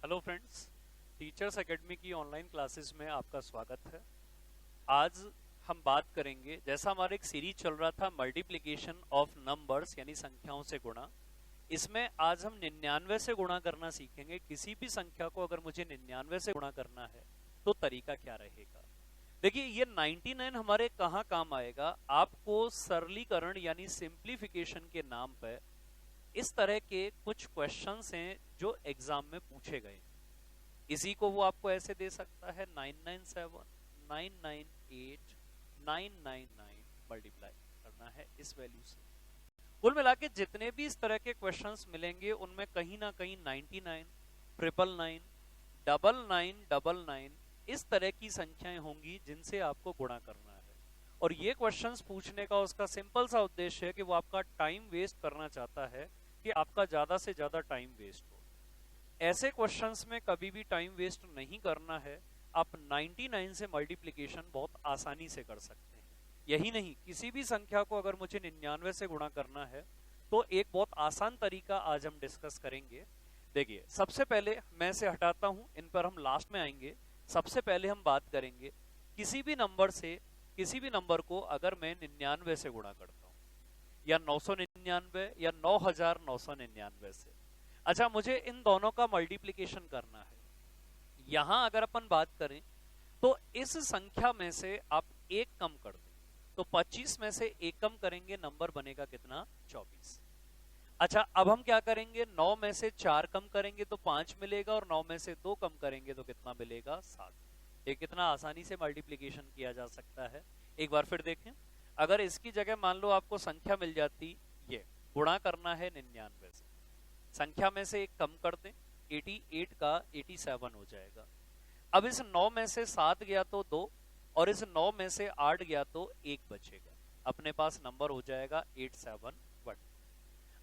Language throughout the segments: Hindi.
हेलो फ्रेंड्स, टीचर्स एकेडमी की ऑनलाइन क्लासेस में आपका स्वागत है। आज हम बात करेंगे, जैसा हमारा एक सीरीज चल रहा था मल्टीप्लिकेशन ऑफ नंबर्स यानी संख्याओं से गुणा। इसमें आज हम 99 से गुणा करना सीखेंगे। किसी भी संख्या को अगर मुझे 99 से गुणा करना है तो तरीका क्या रहेगा। देखिए, ये 99 हमारे कहाँ काम आएगा। आपको सरलीकरण यानी सिंप्लीफिकेशन के नाम पर इस तरह के कुछ क्वेश्चंस हैं जो एग्जाम में पूछे गए। इसी को वो आपको ऐसे दे सकता है 997 998 999 मल्टीप्लाई करना है इस वैल्यू से। कुल मिला के जितने भी इस तरह के क्वेश्चंस मिलेंगे उनमें कहीं ना कहीं 99, 999, 9999 इस तरह की संख्याएं होंगी जिनसे आपको गुणा करना है। और ये क्वेश्चंस पूछने का उसका सिंपल सा उद्देश्य है कि वो आपका टाइम वेस्ट करना चाहता है कि आपका ज्यादा से ज्यादा टाइम वेस्ट हो। ऐसे क्वेश्चंस में कभी भी टाइम वेस्ट नहीं करना है। आप 99 से मल्टीप्लिकेशन बहुत आसानी से कर सकते हैं। यही नहीं, किसी भी संख्या को अगर मुझे 99 से गुणा करना है तो एक बहुत आसान तरीका आज हम डिस्कस करेंगे। देखिए, सबसे पहले मैं इसे हटाता हूं, इन पर हम लास्ट में आएंगे। सबसे पहले हम बात करेंगे किसी भी नंबर को अगर मैं 99 से गुणा करता हूं या 999 या 9999 से। अच्छा, मुझे इन दोनों का मल्टीप्लिकेशन करना है। यहां अगर अपन बात करें तो इस संख्या में से आप एक कम कर दें तो 25 में से एक कम करेंगे, नंबर बनेगा कितना? 24। अच्छा, अब हम क्या करेंगे? 9 में से 4 कम करेंगे तो 5 मिलेगा और 9 में से 2 कम करेंगे तो कितना मिलेगा? 7। ये कितना आसानी से मल्टीप्लिकेशन किया जा सकता है। एक बार फिर देखें, अगर इसकी जगह मान लो आपको संख्या मिल जाती, ये गुणा करना है 99 से, संख्या में से एक कम कर दें, 88 का 87 हो जाएगा। अब इस 9 में से 7 गया तो 2 और इस 9 में से 8 गया तो 1 बचेगा। अपने पास नंबर हो जाएगा 871।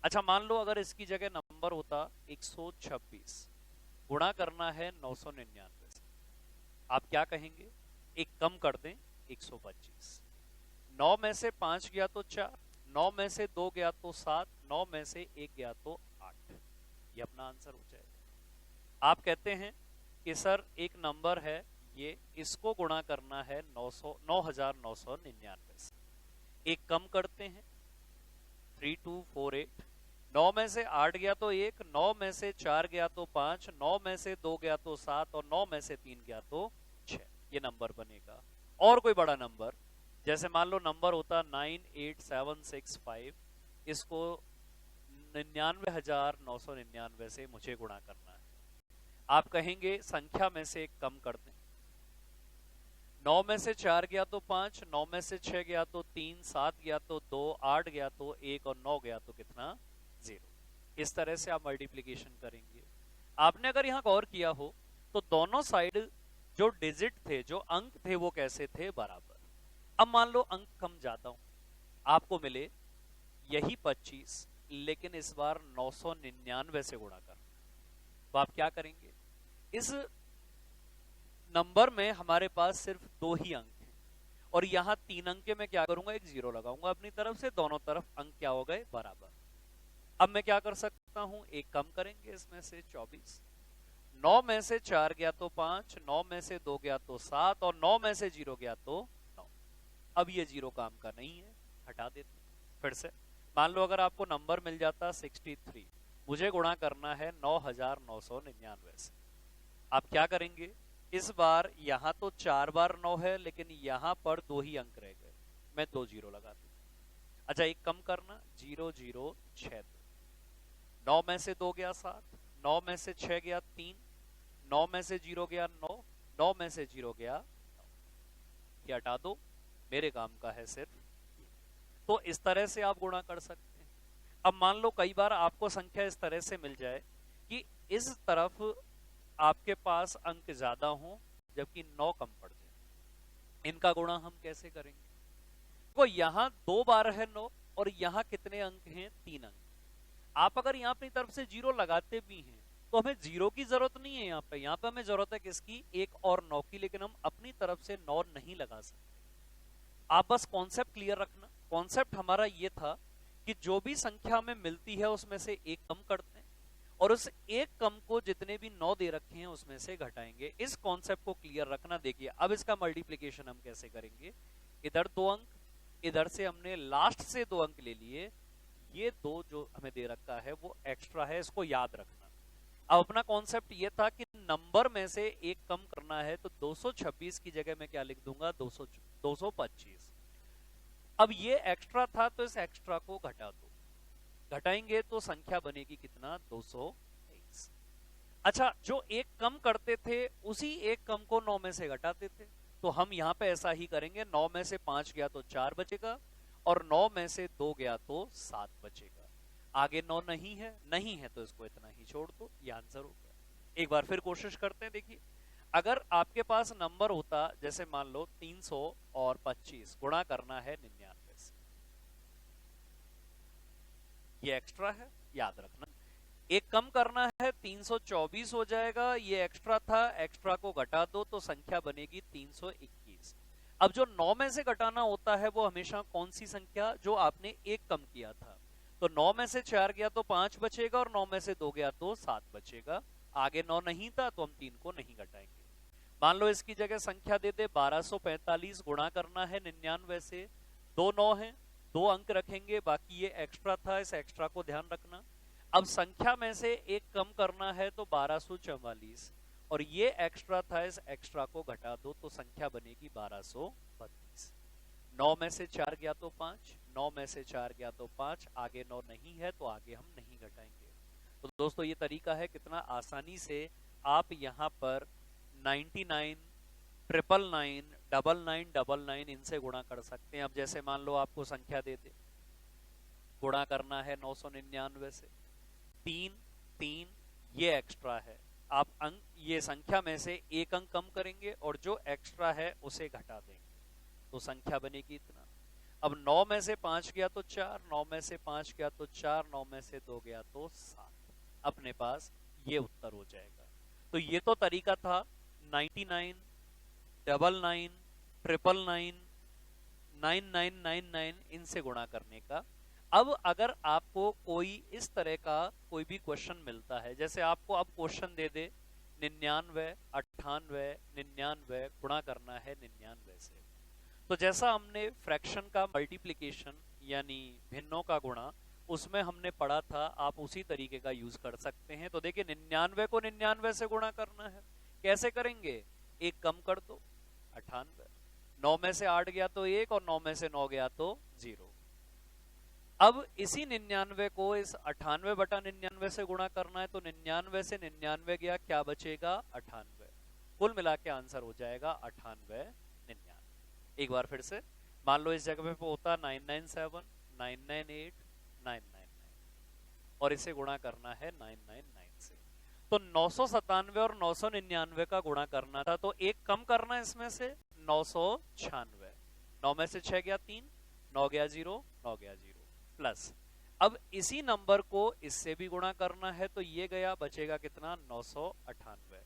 अच्छा, मान लो अगर इसकी जगह नंबर होता 126, गुणा करना है 999 से, आप क्या कहेंगे? एक कम कर दें, 125। 9 में से 5 गया तो 4, 9 में से 2 गया तो 7, 9 में से 1 गया तो 8। ये अपना आंसर हो जाएगा। आप कहते हैं कि सर एक नंबर है ये, इसको गुणा करना है 9999 से, एक कम करते हैं 3248। 9 में से 8 गया तो 1, 9 में से 4 गया तो 5, 9 में से 2 गया तो 7 और 9 में से 3 गया तो 6। ये नंबर बनेगा। और कोई बड़ा नंबर, जैसे मान लो नंबर होता 98765, इसको 99,999 से मुझे गुणा करना है। आप कहेंगे संख्या में से एक कम कर दें। 9 में से 4 गया तो 5, 9 में से 6 गया तो 3, 7 गया तो 2, 8 गया तो 1 और 9 गया तो कितना? 0। इस तरह से आप मल्टीप्लिकेशन करेंगे। आपने अगर यहां गौर किया हो तो दोनों साइड जो डिजिट थे, जो अंक थे, वो कैसे थे? बराबर। अब मान लो अंक कम ज्यादा हो, आपको मिले यही 25, लेकिन इस बार 999 से गुणा करना, तो आप क्या करेंगे? इस नंबर में हमारे पास सिर्फ 2 ही अंक हैं और यहां 3 अंक के मैं क्या करूंगा? एक 0 लगाऊंगा अपनी तरफ से, दोनों तरफ अंक क्या हो गए? बराबर। अब मैं क्या कर सकता हूं? एक कम करेंगे इसमें से 24। 9 में से 4 गया तो 5, 9 में से 2 गया तो 7 और 9 में से 0 गया तो 9। अब ये 0 काम का नहीं है, हटा देते। फिर से मान लो अगर आपको नंबर मिल जाता 63, मुझे गुणा करना है 9999 से। आप क्या करेंगे? इस बार यहां तो 4 बार 9 है, लेकिन यहां पर 2 ही अंक रह गए, मैं 2 0 लगा दूं। अच्छा, एक कम करना, 0062। 9 में से 2 गया 7, 9 में से 6 गया 3, 9 में से 0 गया 9, 9 में से 0 गया 9। ये हटा दो, मेरे काम का है सिर्फ ये। तो इस तरह से आप गुणा कर सकते हैं। अब मान लो कई बार आपको संख्या इस तरह से मिल जाए कि इस तरफ आपके पास अंक ज्यादा हो जबकि 9 कम पड़ जाए, इनका गुणा हम कैसे करेंगे? तो यहां 2 बार है 9 और यहां कितने अंक हैं? 3 अंक। आप अगर यहां अपनी तरफ से 0 लगाते भी हैं तो हमें 0 की जरूरत नहीं है। यहां पे हमें जरूरत है किसकी? 1 और 9 की, लेकिन हम अपनी तरफ से 9 नहीं लगा सकते। आप बस कॉन्सेप्ट क्लियर रखना। कॉन्सेप्ट हमारा ये था कि जो भी संख्या हमें मिलती है उसमें से एक कम करते हैं और उस एक कम को जितने भी 9 दे रखे हैं उसमें से घटाएंगे। इस कॉन्सेप्ट को क्लियर रखना। देखिए अब इसका मल्टीप्लीकेशन हम कैसे करेंगे, इधर 2 अंक, इधर से हमने लास्ट से 2 अंक ले लिए, ये 2 जो हमें दे रखा है वो एक्स्ट्रा है, इसको याद रखना। अब अपना कॉन्सेप्ट ये था कि नंबर में से एक कम करना है, तो 226 की जगह मैं क्या लिख दूंगा, 225। अब ये एक्स्ट्रा था तो इस एक्स्ट्रा को घटा दो, घटाएंगे तो संख्या बनेगी कितना, 223। अच्छा, जो एक कम करते थे उसी एक कम को 9 में से घटाते थे, तो हम यहां पे ऐसा ही करेंगे। 9 में से 5 गया तो 4 बचेगा, और 9 में से 2 गया तो 7 बचेगा। आगे 9 नहीं है, नहीं है तो इसको इतना ही छोड़ दो, ये आंसर हो गया। एक बार फिर कोशिश करते हैं। देखिए अगर आपके पास नंबर होता, जैसे मान लो 325 गुणा करना है 99 से, ये एक्स्ट्रा है, याद रखना। एक कम करना है 324 हो जाएगा, ये एक्स्ट्रा था, एक्स्ट्रा को घटा दो तो संख्या बनेगी 321। अब जो 9 में से घटाना होता है वो हमेशा कौन सी संख्या, जो आपने एक कम किया था, तो 9 में से 4 गया तो 5 बचेगा, और 9 में से 2 गया तो 7 बचेगा। आगे 9 नहीं था तो हम 3 को नहीं घटाएंगे। मान लो इसकी जगह संख्या दे दे 1245, गुणा करना है 99 से, 2 9 है, 2 अंक रखेंगे, बाकी ये एक्स्ट्रा था, इस एक्स्ट्रा को ध्यान रखना। अब संख्या में से एक कम करना है तो 1244, और ये एक्स्ट्रा था, इस एक्स्ट्रा को घटा दो तो संख्या बनेगी 1232। 9 में से 4 गया तो 5, 9 में से 4 गया तो 5, आगे 9 नहीं है तो आगे हम नहीं घटाएंगे। तो दोस्तों ये तरीका है, कितना आसानी से आप यहाँ पर 99, 999, 9999 इनसे गुणा कर सकते हैं। अब जैसे मान लो आपको संख्या दे दे, गुणा करना है 999 से, 3 3, ये एक्स्ट्रा है, आप अंक ये संख्या में से एक अंक कम करेंगे और जो एक्स्ट्रा है उसे घटा देंगे तो संख्या बनेगी इतना। अब 9 में से 5 गया तो 4, 9 में से 5 गया तो 4, 9 में से 2 गया तो 7, अपने पास ये उत्तर हो जाएगा। तो ये तो तरीका था 99, 99, 999, 9999 इनसे गुणा करने का। अब अगर आपको कोई इस तरह का कोई भी क्वेश्चन मिलता है, जैसे आपको अब क्वेश्चन दे दे 99, 98, 99 गुणा करना है 99 से, तो जैसा हमने फ्रैक्शन का मल्टीप्लिकेशन यानी भिन्नों का गुणा उसमें हमने पढ़ा था, आप उसी तरीके का यूज कर सकते हैं। तो देखिए 99 को 99 से गुणा करना है, कैसे करेंगे, एक कम कर दो 98, 9 में से 8 गया तो 1 और 9 में से 9 गया तो 0। अब इसी 99 को इस 98 बटा 99 से गुणा करना है, तो 99 से 99 गया, क्या बचेगा 98, कुल मिला के आंसर हो जाएगा 98 99। एक बार फिर से मान लो इस जगह पे होता 997, 998, 999 और इसे गुणा करना है 999 से, तो 997 और 999 का गुणा करना था, तो एक कम करना है इसमें से 996, 9 में से 6 गया 3, 9 गया 0, 9 गया 0 प्लस। अब इसी नंबर को इससे भी गुणा करना है, तो ये गया, बचेगा कितना 998।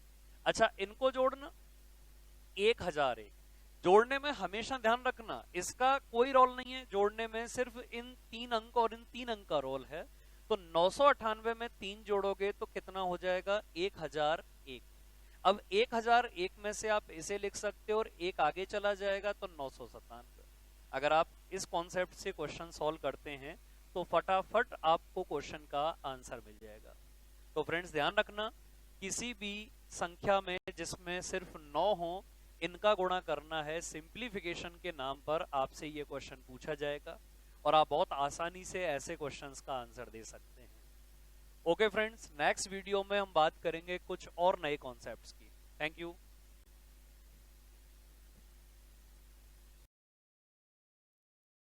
अच्छा इनको जोड़ना 1001, जोड़ने में हमेशा ध्यान रखना इसका कोई रोल नहीं है, जोड़ने में सिर्फ इन 3 अंक और इन 3 अंक का रोल है। तो 998 में 3 जोड़ोगे तो कितना हो जाएगा 1001। अब 1001 में से आप इसे लिख सकते हो और एक आगे चला जाएगा तो 997। अगर आप इस कॉन्सेप्ट से क्वेश्चन सॉल्व करते हैं तो फटाफट आपको क्वेश्चन का आंसर मिल जाएगा। तो फ्रेंड्स ध्यान रखना, किसी भी संख्या में जिसमें सिर्फ 9 हो, इनका गुणा करना है, सिंप्लीफिकेशन के नाम पर आपसे ये क्वेश्चन पूछा जाएगा और आप बहुत आसानी से ऐसे क्वेश्चंस का आंसर दे सकते हैं। ओके फ्रेंड्स, नेक्स्ट वीडियो में हम बात करेंगे कुछ और नए कॉन्सेप्ट्स की। Thank you.